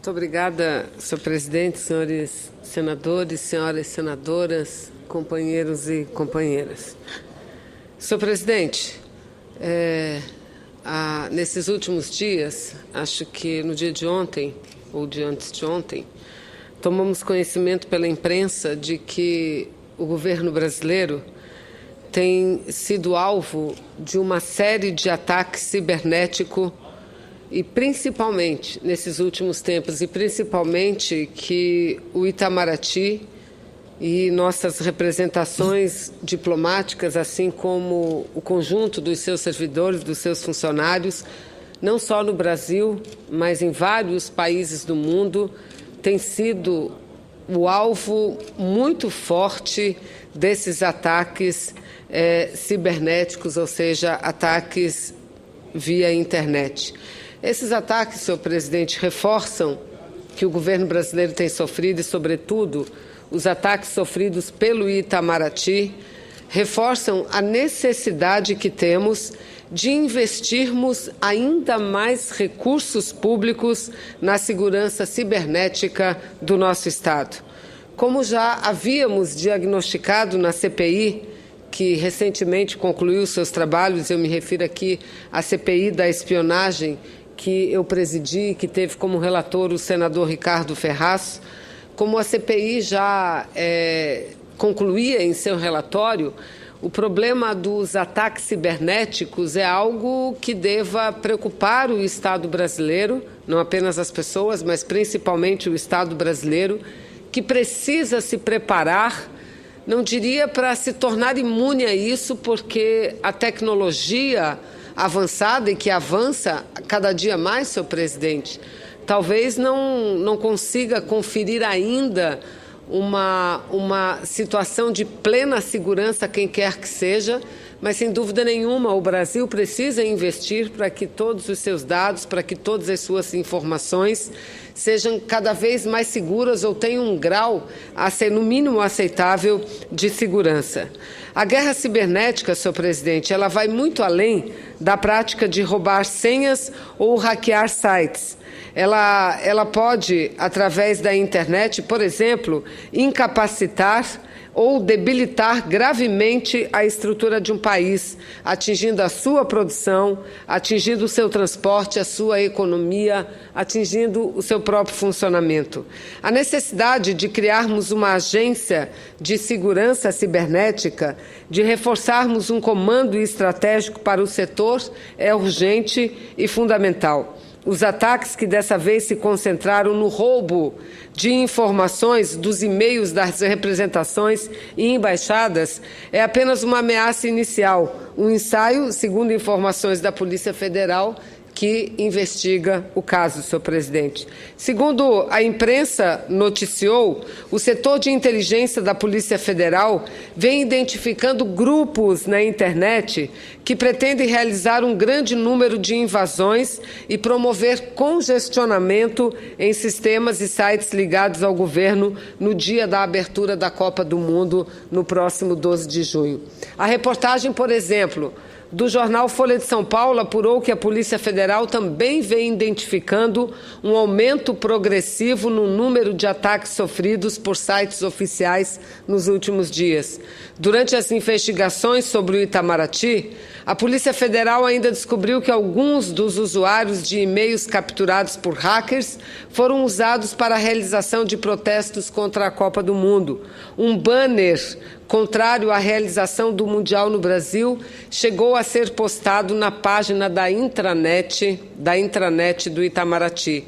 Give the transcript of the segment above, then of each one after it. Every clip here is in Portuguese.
Muito obrigada, senhor presidente, senhores senadores, senhoras senadoras, companheiros e companheiras. Senhor presidente, nesses últimos dias, acho que no dia de ontem, ou de antes de ontem, tomamos conhecimento pela imprensa de que o governo brasileiro tem sido alvo de uma série de ataques cibernéticos e principalmente, nesses últimos tempos, e principalmente que o Itamaraty e nossas representações diplomáticas, assim como o conjunto dos seus servidores, dos seus funcionários, não só no Brasil, mas em vários países do mundo, tem sido o alvo muito forte desses ataques cibernéticos, ou seja, ataques via internet. Esses ataques, senhor presidente, reforçam que o governo brasileiro tem sofrido e, sobretudo, os ataques sofridos pelo Itamaraty reforçam a necessidade que temos de investirmos ainda mais recursos públicos na segurança cibernética do nosso Estado. Como já havíamos diagnosticado na CPI, que recentemente concluiu seus trabalhos, eu me refiro aqui à CPI da espionagem, que eu presidi, que teve como relator o senador Ricardo Ferraz, como a CPI já concluía em seu relatório, o problema dos ataques cibernéticos é algo que deva preocupar o Estado brasileiro, não apenas as pessoas, mas principalmente o Estado brasileiro, que precisa se preparar, não diria para se tornar imune a isso, porque a tecnologia avançada e que avança cada dia mais, senhor presidente, talvez não consiga conferir ainda uma situação de plena segurança a quem quer que seja, mas, sem dúvida nenhuma, o Brasil precisa investir para que todos os seus dados, para que todas as suas informações sejam cada vez mais seguras ou tenham um grau a ser, no mínimo, aceitável de segurança. A guerra cibernética, senhor presidente, ela vai muito além da prática de roubar senhas ou hackear sites. Ela pode, através da internet, por exemplo, incapacitar ou debilitar gravemente a estrutura de um país, atingindo a sua produção, atingindo o seu transporte, a sua economia, atingindo o seu próprio funcionamento. A necessidade de criarmos uma agência de segurança cibernética, de reforçarmos um comando estratégico para o setor é urgente e fundamental. Os ataques que dessa vez se concentraram no roubo de informações dos e-mails das representações e embaixadas é apenas uma ameaça inicial, um ensaio, segundo informações da Polícia Federal, que investiga o caso, senhor presidente. Segundo a imprensa noticiou, o setor de inteligência da Polícia Federal vem identificando grupos na internet que pretendem realizar um grande número de invasões e promover congestionamento em sistemas e sites ligados ao governo no dia da abertura da Copa do Mundo, no próximo 12 de junho. A reportagem, por exemplo, do jornal Folha de São Paulo apurou que a Polícia Federal também vem identificando um aumento progressivo no número de ataques sofridos por sites oficiais nos últimos dias. Durante as investigações sobre o Itamaraty, a Polícia Federal ainda descobriu que alguns dos usuários de e-mails capturados por hackers foram usados para a realização de protestos contra a Copa do Mundo. Um banner contrário à realização do Mundial no Brasil chegou a ser postado na página da intranet do Itamaraty.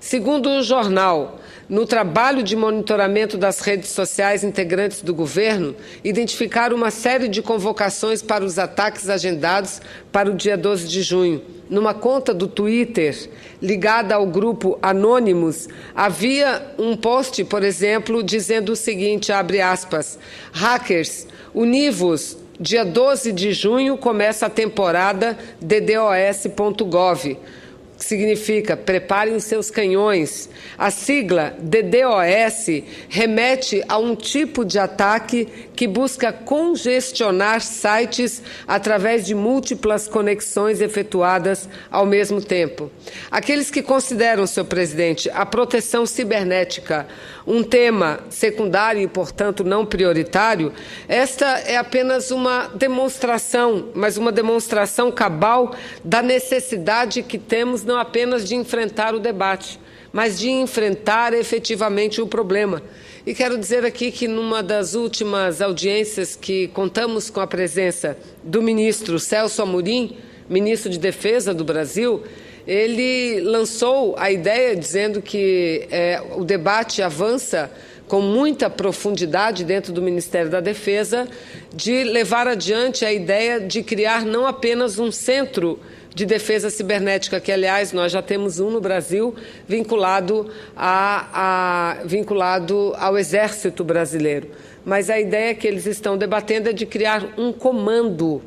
Segundo o jornal, no trabalho de monitoramento das redes sociais integrantes do governo, identificaram uma série de convocações para os ataques agendados para o dia 12 de junho. Numa conta do Twitter ligada ao grupo Anonymous, havia um post, por exemplo, dizendo o seguinte, abre aspas, hackers, univos, dia 12 de junho começa a temporada DDoS.gov. que significa preparem os seus canhões. A sigla DDoS remete a um tipo de ataque que busca congestionar sites através de múltiplas conexões efetuadas ao mesmo tempo. Aqueles que consideram, senhor presidente, a proteção cibernética um tema secundário e, portanto, não prioritário, esta é apenas uma demonstração, mas uma demonstração cabal da necessidade que temos não apenas de enfrentar o debate, mas de enfrentar efetivamente o problema. E quero dizer aqui que, numa das últimas audiências que contamos com a presença do ministro Celso Amorim, ministro de Defesa do Brasil, ele lançou a ideia dizendo que o debate avança com muita profundidade dentro do Ministério da Defesa, de levar adiante a ideia de criar não apenas um centro de defesa cibernética, que, aliás, nós já temos um no Brasil, vinculado ao Exército Brasileiro. Mas a ideia que eles estão debatendo é de criar um comando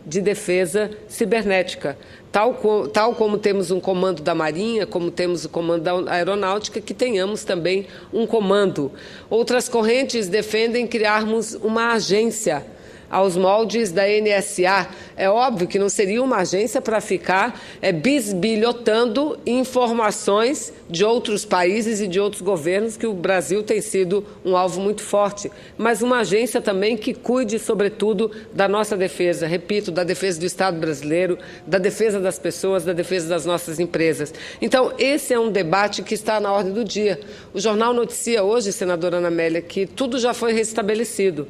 de defesa cibernética, tal como temos um comando da Marinha, como temos o comando da Aeronáutica, que tenhamos também um comando. Outras correntes defendem criarmos uma agência aos moldes da NSA. É óbvio que não seria uma agência para ficar bisbilhotando informações de outros países e de outros governos, que o Brasil tem sido um alvo muito forte, mas uma agência também que cuide, sobretudo, da nossa defesa, repito, da defesa do Estado brasileiro, da defesa das pessoas, da defesa das nossas empresas. Então, esse é um debate que está na ordem do dia. O jornal noticia hoje, senadora Ana Amélia, que tudo já foi restabelecido.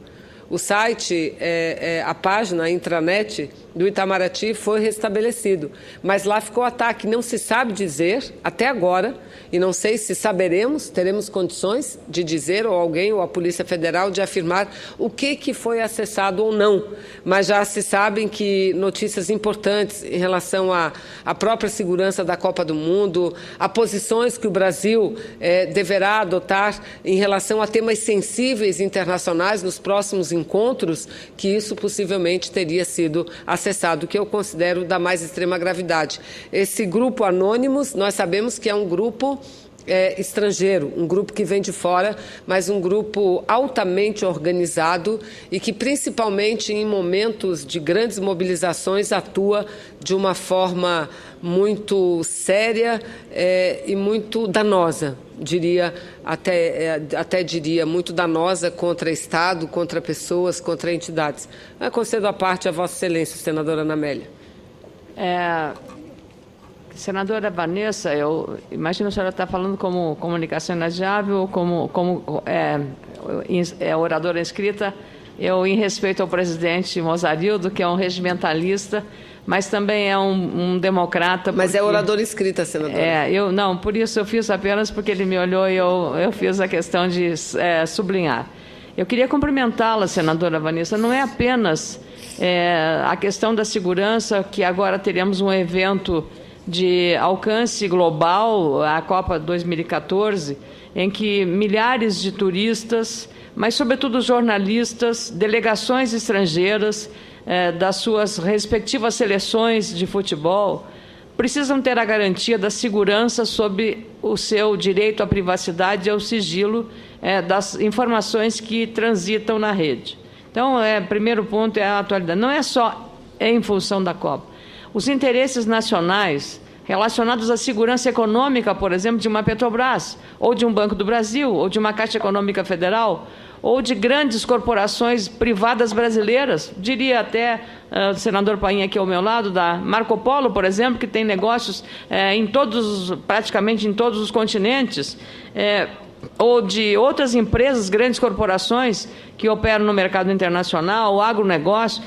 O site, a página, a intranet do Itamaraty foi restabelecido, mas lá ficou ataque. Não se sabe dizer, até agora, e não sei se saberemos, teremos condições de dizer, ou alguém, ou a Polícia Federal, de afirmar o que foi acessado ou não. Mas já se sabem que notícias importantes em relação à própria segurança da Copa do Mundo, a posições que o Brasil deverá adotar em relação a temas sensíveis internacionais nos próximos encontros, que isso possivelmente teria sido acessado, que eu considero da mais extrema gravidade. Esse grupo Anonymous, nós sabemos que é um grupo estrangeiro, um grupo que vem de fora, mas um grupo altamente organizado e que, principalmente em momentos de grandes mobilizações, atua de uma forma muito séria e muito danosa, diria, até diria, muito danosa contra Estado, contra pessoas, contra entidades. Concedo à parte a Vossa Excelência, senadora Ana Amélia. Senadora Vanessa, eu imagino que a senhora está falando como comunicação inajável, como oradora inscrita. Eu, em respeito ao presidente Mozarildo, que é um regimentalista, mas também é um democrata. Mas é oradora inscrita, senadora. Não, por isso eu fiz apenas porque ele me olhou e eu fiz a questão de sublinhar. Eu queria cumprimentá-la, senadora Vanessa. Não é apenas a questão da segurança, que agora teremos um evento de alcance global, a Copa 2014, em que milhares de turistas, mas sobretudo jornalistas, delegações estrangeiras das suas respectivas seleções de futebol, precisam ter a garantia da segurança sobre o seu direito à privacidade e ao sigilo das informações que transitam na rede. Então, primeiro ponto é a atualidade. Não é só em função da Copa. Os interesses nacionais relacionados à segurança econômica, por exemplo, de uma Petrobras, ou de um Banco do Brasil, ou de uma Caixa Econômica Federal, ou de grandes corporações privadas brasileiras, diria até o senador Painha aqui ao meu lado, da Marco Polo, por exemplo, que tem negócios praticamente em todos os continentes, ou de outras empresas, grandes corporações que operam no mercado internacional, o agronegócio.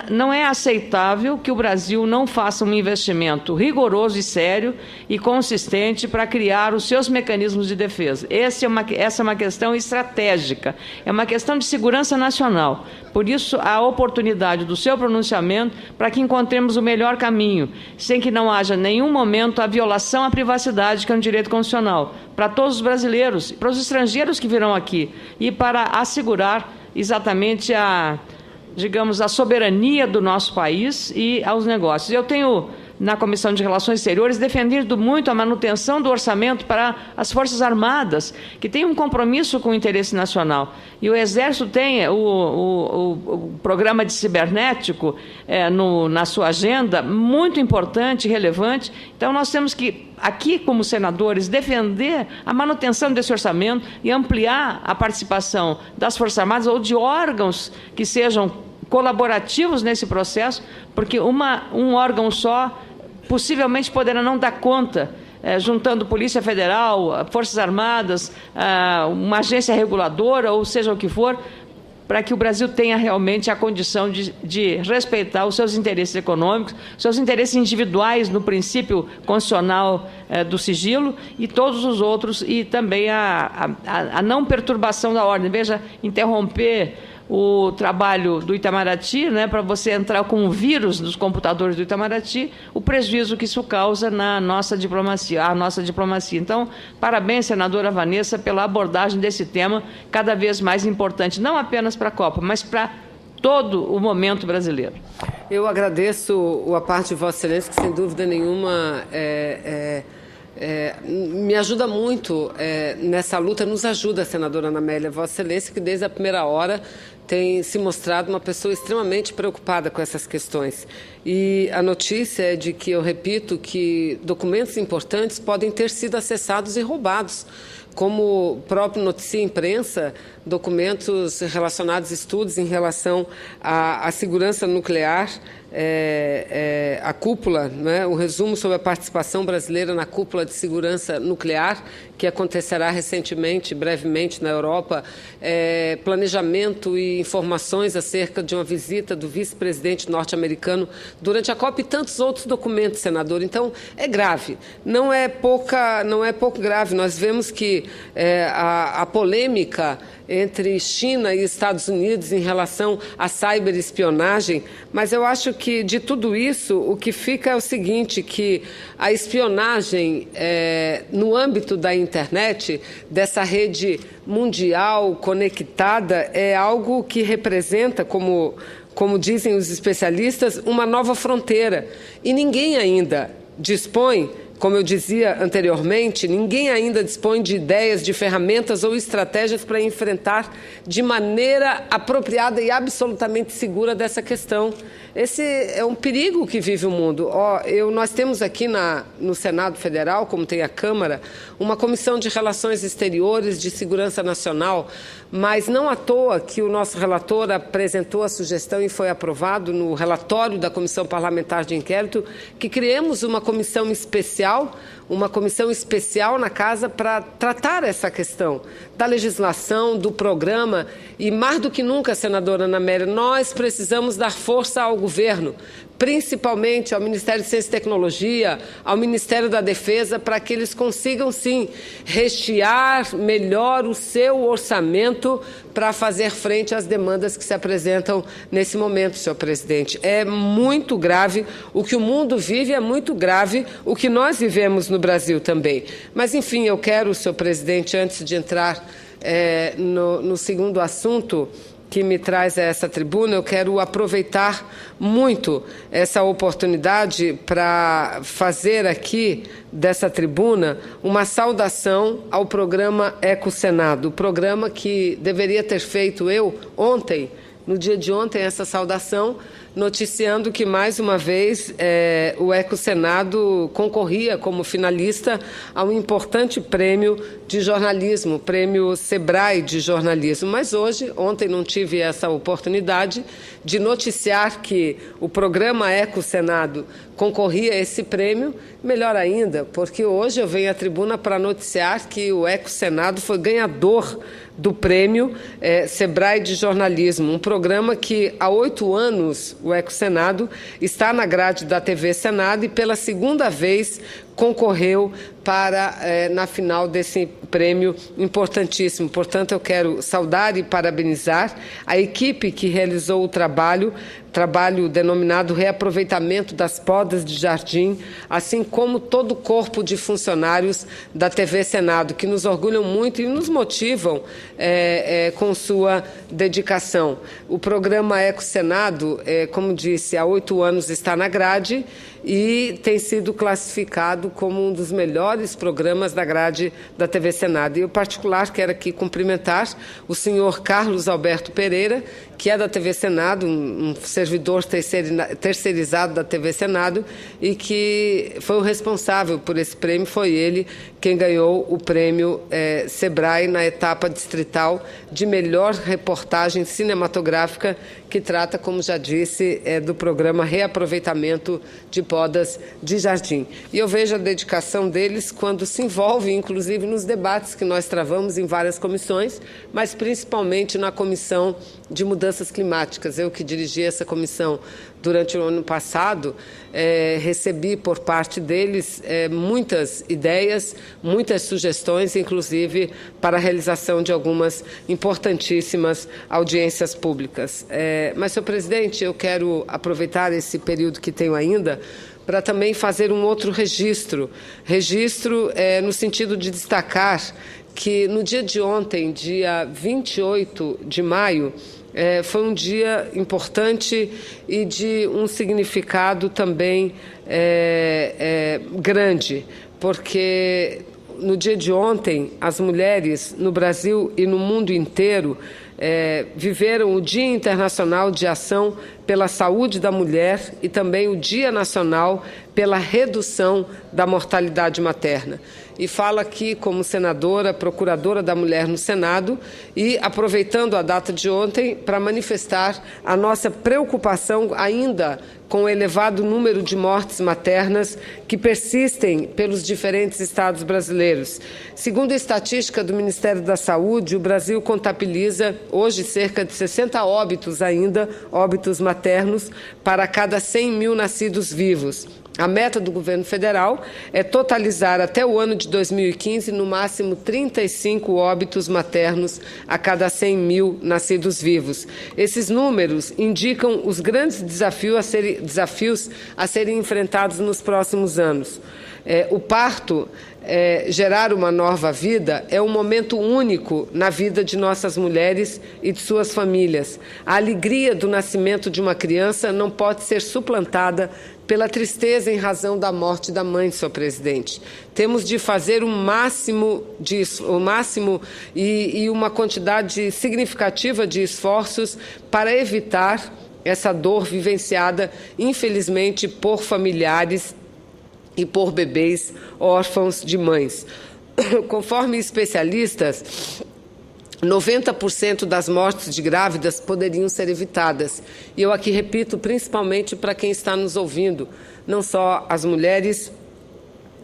Não é aceitável que o Brasil não faça um investimento rigoroso e sério e consistente para criar os seus mecanismos de defesa. Essa é uma questão estratégica, é uma questão de segurança nacional. Por isso, a oportunidade do seu pronunciamento para que encontremos o melhor caminho, sem que não haja em nenhum momento a violação à privacidade, que é um direito constitucional, para todos os brasileiros, para os estrangeiros que virão aqui, e para assegurar exatamente a soberania do nosso país e aos negócios. Eu tenho na Comissão de Relações Exteriores, defendendo muito a manutenção do orçamento para as Forças Armadas, que tem um compromisso com o interesse nacional. E o Exército tem o programa de cibernético na sua agenda, muito importante e relevante. Então, nós temos que, aqui, como senadores, defender a manutenção desse orçamento e ampliar a participação das Forças Armadas ou de órgãos que sejam colaborativos nesse processo, porque um órgão só possivelmente poderá não dar conta, juntando Polícia Federal, Forças Armadas, uma agência reguladora, ou seja o que for, para que o Brasil tenha realmente a condição de respeitar os seus interesses econômicos, seus interesses individuais no princípio constitucional do sigilo e todos os outros, e também a não perturbação da ordem. Veja, interromper o trabalho do Itamaraty, para você entrar com um vírus nos computadores do Itamaraty, o prejuízo que isso causa na nossa diplomacia, Então, parabéns, senadora Vanessa, pela abordagem desse tema cada vez mais importante, não apenas para a Copa, mas para todo o momento brasileiro. Eu agradeço a parte de Vossa Excelência, que sem dúvida nenhuma me ajuda muito nessa luta, nos ajuda, senadora Ana Amélia, Vossa Excelência, que desde a primeira hora tem se mostrado uma pessoa extremamente preocupada com essas questões. E a notícia é de que, eu repito, que documentos importantes podem ter sido acessados e roubados, como o próprio noticia a imprensa, documentos relacionados a estudos em relação à segurança nuclear, a cúpula, o resumo sobre a participação brasileira na cúpula de segurança nuclear, que acontecerá recentemente, brevemente na Europa, planejamento e informações acerca de uma visita do vice-presidente norte-americano durante a Copa e tantos outros documentos, senador. Então, é grave, não é pouco grave. Nós vemos que a polêmica entre China e Estados Unidos em relação à ciberespionagem, mas eu acho que de tudo isso o que fica é o seguinte, que a espionagem no âmbito da internet, dessa rede mundial conectada, é algo que representa, como dizem os especialistas, uma nova fronteira. E ninguém ainda dispõe, como eu dizia anteriormente, ninguém ainda dispõe de ideias, de ferramentas ou estratégias para enfrentar de maneira apropriada e absolutamente segura dessa questão. Esse é um perigo que vive o mundo. Nós temos aqui no Senado Federal, como tem a Câmara, uma Comissão de Relações Exteriores de Segurança Nacional, mas não à toa que o nosso relator apresentou a sugestão e foi aprovado no relatório da Comissão Parlamentar de Inquérito que criemos uma comissão especial na Casa para tratar essa questão da legislação, do programa e, mais do que nunca, senadora Ana Amélia, nós precisamos dar força ao governo, principalmente ao Ministério de Ciência e Tecnologia, ao Ministério da Defesa, para que eles consigam, sim, rechear melhor o seu orçamento para fazer frente às demandas que se apresentam nesse momento, senhor presidente. É muito grave o que o mundo vive, é muito grave o que nós vivemos no Brasil também. Mas, enfim, eu quero, senhor presidente, antes de entrar no segundo assunto que me traz a essa tribuna, eu quero aproveitar muito essa oportunidade para fazer aqui dessa tribuna uma saudação ao programa Eco Senado, o programa que deveria ter feito eu ontem, no dia de ontem, essa saudação, noticiando que, mais uma vez, o Eco Senado concorria como finalista a um importante prêmio de jornalismo, prêmio Sebrae de jornalismo. Mas ontem não tive essa oportunidade de noticiar que o programa Eco Senado concorria a esse prêmio. Melhor ainda, porque hoje eu venho à tribuna para noticiar que o Eco Senado foi ganhador do prêmio Sebrae de jornalismo, um programa que há 8 anos o Eco Senado está na grade da TV Senado e pela segunda vez concorreu na final desse prêmio importantíssimo. Portanto, eu quero saudar e parabenizar a equipe que realizou o trabalho denominado reaproveitamento das podas de jardim, assim como todo o corpo de funcionários da TV Senado, que nos orgulham muito e nos motivam com sua dedicação. O programa Eco Senado, como disse, há 8 anos está na grade e tem sido classificado como um dos melhores programas da grade da TV Senado. E, em particular, quero aqui cumprimentar o senhor Carlos Alberto Pereira, que é da TV Senado, um servidor terceirizado da TV Senado, e que foi o responsável por esse prêmio, foi ele quem ganhou o prêmio Sebrae na etapa distrital de melhor reportagem cinematográfica, que trata, como já disse, do programa Reaproveitamento de Podas de Jardim. E eu vejo a dedicação deles quando se envolve, inclusive, nos debates que nós travamos em várias comissões, mas principalmente na Comissão de Mudanças Climáticas. Eu que dirigi essa comissão durante o ano passado, recebi por parte deles muitas ideias, muitas sugestões, inclusive para a realização de algumas importantíssimas audiências públicas. Mas, senhor presidente, eu quero aproveitar esse período que tenho ainda para também fazer um outro registro no sentido de destacar que no dia de ontem, dia 28 de maio, foi um dia importante e de um significado também grande, porque no dia de ontem as mulheres no Brasil e no mundo inteiro viveram o Dia Internacional de Ação pela Saúde da Mulher e também o Dia Nacional pela Redução da Mortalidade Materna. E falo aqui como senadora, procuradora da mulher no Senado e aproveitando a data de ontem para manifestar a nossa preocupação ainda com o elevado número de mortes maternas que persistem pelos diferentes estados brasileiros. Segundo a estatística do Ministério da Saúde, o Brasil contabiliza hoje cerca de 60 óbitos maternos para cada 100 mil nascidos vivos. A meta do governo federal é totalizar até o ano de 2015, no máximo, 35 óbitos maternos a cada 100 mil nascidos vivos. Esses números indicam os grandes desafios a serem enfrentados nos próximos anos. O parto, gerar uma nova vida, é um momento único na vida de nossas mulheres e de suas famílias. A alegria do nascimento de uma criança não pode ser suplantada pela tristeza em razão da morte da mãe, senhor presidente. Temos de fazer o máximo e uma quantidade significativa de esforços para evitar essa dor vivenciada, infelizmente, por familiares e por bebês órfãos de mães. Conforme especialistas, 90% das mortes de grávidas poderiam ser evitadas. E eu aqui repito, principalmente para quem está nos ouvindo, não só as mulheres,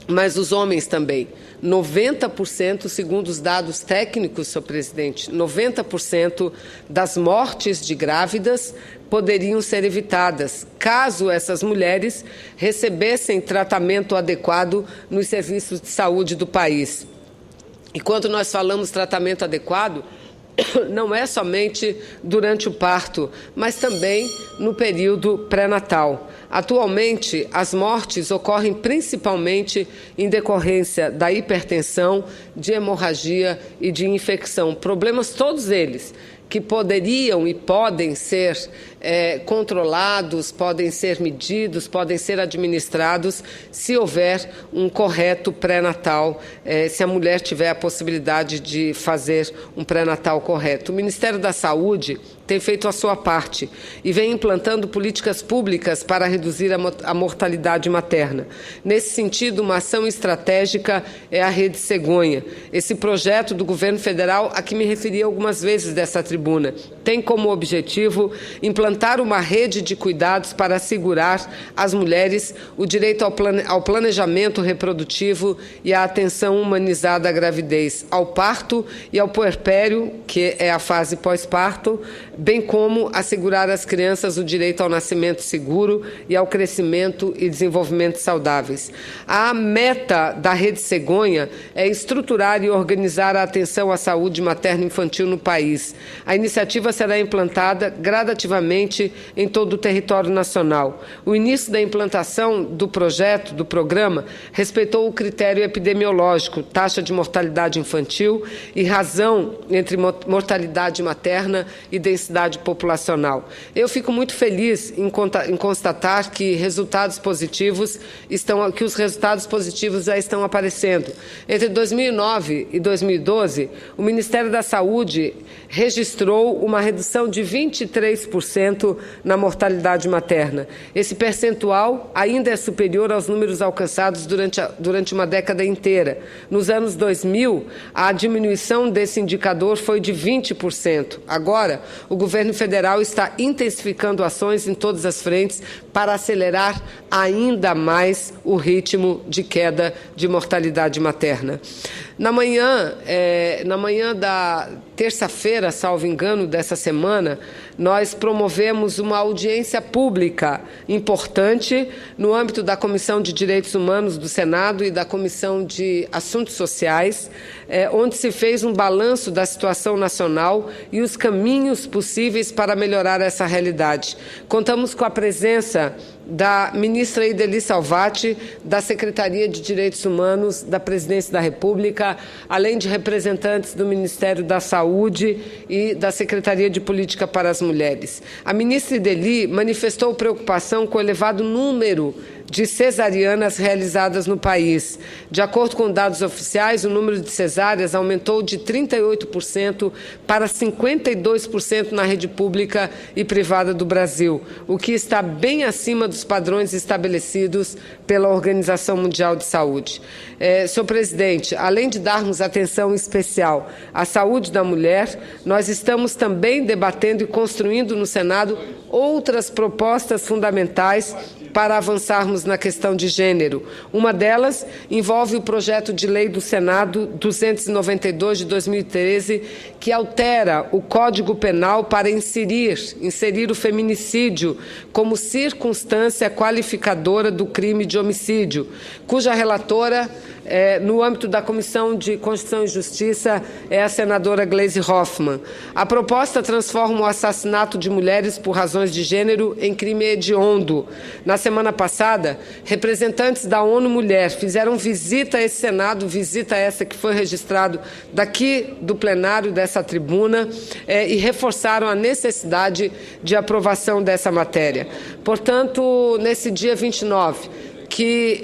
mas os homens também. 90%, segundo os dados técnicos, senhor presidente, 90% das mortes de grávidas poderiam ser evitadas, caso essas mulheres recebessem tratamento adequado nos serviços de saúde do país. E quando nós falamos tratamento adequado, não é somente durante o parto, mas também no período pré-natal. Atualmente, as mortes ocorrem principalmente em decorrência da hipertensão, de hemorragia e de infecção. Problemas todos eles que poderiam e podem ser controlados, podem ser medidos, podem ser administrados se houver um correto pré-natal, se a mulher tiver a possibilidade de fazer um pré-natal correto. O Ministério da Saúde tem feito a sua parte e vem implantando políticas públicas para reduzir a mortalidade materna. Nesse sentido, uma ação estratégica é a Rede Cegonha. Esse projeto do governo federal, a que me referi algumas vezes dessa tribuna, tem como objetivo implantar uma rede de cuidados para assegurar às mulheres o direito ao planejamento reprodutivo e à atenção humanizada à gravidez, ao parto e ao puerpério, que é a fase pós-parto, bem como assegurar às crianças o direito ao nascimento seguro e ao crescimento e desenvolvimento saudáveis. A meta da Rede Cegonha é estruturar e organizar a atenção à saúde materno-infantil no país. A iniciativa será implantada gradativamente simultaneamente em todo o território nacional. O início da implantação do projeto, do programa, respeitou o critério epidemiológico, taxa de mortalidade infantil e razão entre mortalidade materna e densidade populacional. Eu fico muito feliz em constatar que os resultados positivos já estão aparecendo. Entre 2009 e 2012, o Ministério da Saúde registrou uma redução de 23% na mortalidade materna. Esse percentual ainda é superior aos números alcançados durante uma década inteira. Nos anos 2000, a diminuição desse indicador foi de 20%. Agora, o governo federal está intensificando ações em todas as frentes para acelerar ainda mais o ritmo de queda de mortalidade materna. Na manhã da terça-feira, salvo engano, dessa semana, nós promovemos uma audiência pública importante no âmbito da Comissão de Direitos Humanos do Senado e da Comissão de Assuntos Sociais, onde se fez um balanço da situação nacional e os caminhos possíveis para melhorar essa realidade. Contamos com a presença da ministra Ideli Salvati, da Secretaria de Direitos Humanos da Presidência da República, além de representantes do Ministério da Saúde e da Secretaria de Política para as Mulheres. A ministra Ideli manifestou preocupação com o elevado número de cesarianas realizadas no país. De acordo com dados oficiais, o número de cesáreas aumentou de 38% para 52% na rede pública e privada do Brasil, o que está bem acima dos padrões estabelecidos pela Organização Mundial de Saúde. Senhor presidente, além de darmos atenção especial à saúde da mulher, nós estamos também debatendo e construindo no Senado outras propostas fundamentais para avançarmos na questão de gênero. Uma delas envolve o projeto de lei do Senado 292 de 2013, que altera o Código Penal para inserir o feminicídio como circunstância qualificadora do crime de homicídio, cuja relatora, no âmbito da Comissão de Constituição e Justiça, é a senadora Gleisi Hoffmann. A proposta transforma o assassinato de mulheres por razões de gênero em crime hediondo. Na semana passada, representantes da ONU Mulher fizeram visita a esse Senado, visita essa que foi registrado daqui do plenário dessa tribuna, e reforçaram a necessidade de aprovação dessa matéria. Portanto, nesse dia 29, que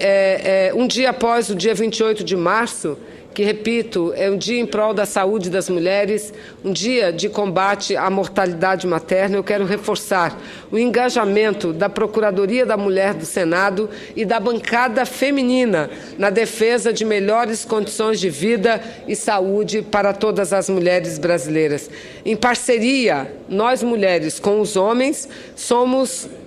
um dia após o dia 28 de março, que, repito, é um dia em prol da saúde das mulheres, um dia de combate à mortalidade materna, eu quero reforçar o engajamento da Procuradoria da Mulher do Senado e da bancada feminina na defesa de melhores condições de vida e saúde para todas as mulheres brasileiras. Em parceria, nós mulheres com os homens,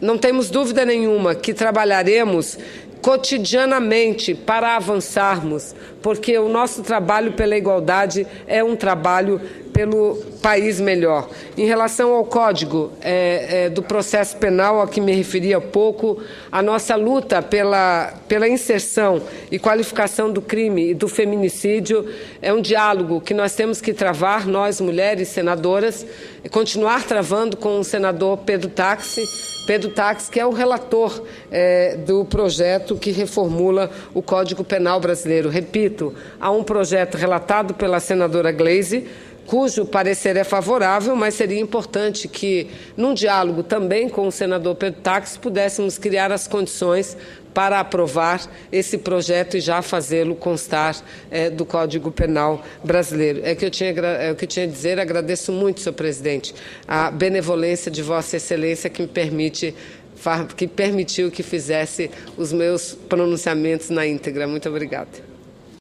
não temos dúvida nenhuma que trabalharemos cotidianamente para avançarmos, porque o nosso trabalho pela igualdade é um trabalho pelo país melhor. Em relação ao Código do Processo Penal, a que me referi há pouco, a nossa luta pela inserção e qualificação do crime e do feminicídio é um diálogo que nós temos que travar, nós, mulheres senadoras, e continuar travando com o senador Pedro Táxi, que é o relator do projeto que reformula o Código Penal brasileiro. Repito, há um projeto relatado pela senadora Gleisi, cujo parecer é favorável, mas seria importante que, num diálogo também com o senador Pedro Táxi, pudéssemos criar as condições para aprovar esse projeto e já fazê-lo constar do Código Penal brasileiro. É o que eu tinha a dizer. Agradeço muito, senhor presidente, a benevolência de Vossa Excelência que permitiu que fizesse os meus pronunciamentos na íntegra. Muito obrigada.